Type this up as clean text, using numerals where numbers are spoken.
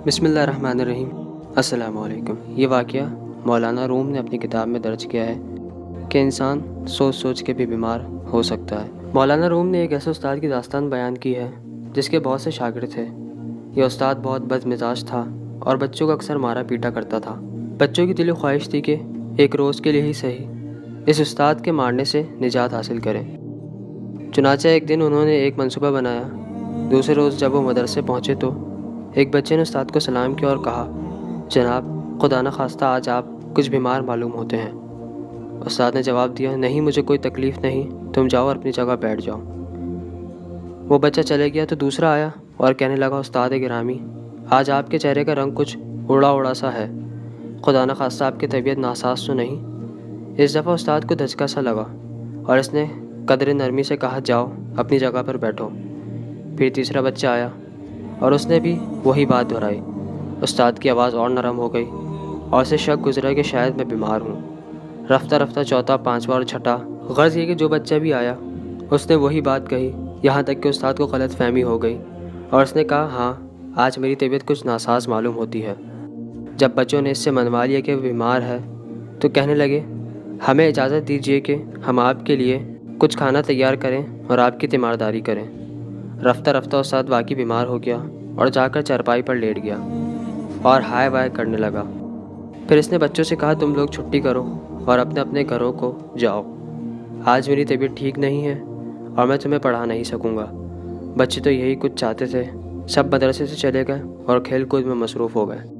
بسم اللہ الرحمن الرحیم۔ السلام علیکم۔ یہ واقعہ مولانا روم نے اپنی کتاب میں درج کیا ہے کہ انسان سوچ سوچ کے بھی بیمار ہو سکتا ہے۔ مولانا روم نے ایک ایسے استاد کی داستان بیان کی ہے جس کے بہت سے شاگرد تھے۔ یہ استاد بہت بد مزاج تھا اور بچوں کو اکثر مارا پیٹا کرتا تھا۔ بچوں کی دلی خواہش تھی کہ ایک روز کے لیے ہی صحیح اس استاد کے مارنے سے نجات حاصل کریں۔ چنانچہ ایک دن انہوں نے ایک منصوبہ بنایا۔ دوسرے روز جب وہ مدرسے پہنچے تو ایک بچے نے استاد کو سلام کیا اور کہا، جناب خدا نخواستہ آج آپ کچھ بیمار معلوم ہوتے ہیں۔ استاد نے جواب دیا، نہیں مجھے کوئی تکلیف نہیں، تم جاؤ اور اپنی جگہ بیٹھ جاؤ۔ وہ بچہ چلے گیا تو دوسرا آیا اور کہنے لگا، استاد گرامی آج آپ کے چہرے کا رنگ کچھ اڑا اڑا سا ہے، خدا نخواستہ آپ کی طبیعت ناساز تو نہیں؟ اس دفعہ استاد کو دھچکا سا لگا اور اس نے قدر نرمی سے کہا، جاؤ اپنی جگہ پر بیٹھو۔ پھر تیسرا بچہ آیا اور اس نے بھی وہی بات دہرائی۔ استاد کی آواز اور نرم ہو گئی اور اسے شک گزرا کہ شاید میں بیمار ہوں۔ رفتہ رفتہ چوتھا، پانچواں اور چھٹا، غرض یہ کہ جو بچہ بھی آیا اس نے وہی بات کہی، یہاں تک کہ استاد کو غلط فہمی ہو گئی اور اس نے کہا، ہاں آج میری طبیعت کچھ ناساز معلوم ہوتی ہے۔ جب بچوں نے اس سے منوا لیا کہ وہ بیمار ہے تو کہنے لگے، ہمیں اجازت دیجیے کہ ہم آپ کے لیے کچھ کھانا تیار کریں اور آپ کی تیمارداری کریں۔ رفتہ رفتہ استاد واقعی بیمار ہو گیا اور جا کر چارپائی پر لیٹ گیا اور ہائے وائے کرنے لگا۔ پھر اس نے بچوں سے کہا، تم لوگ چھٹی کرو اور اپنے اپنے گھروں کو جاؤ، آج میری طبیعت ٹھیک نہیں ہے اور میں تمہیں پڑھا نہیں سکوں گا۔ بچے تو یہی کچھ چاہتے تھے۔ سب مدرسے سے چلے گئے اور کھیل کود میں مصروف ہو گئے۔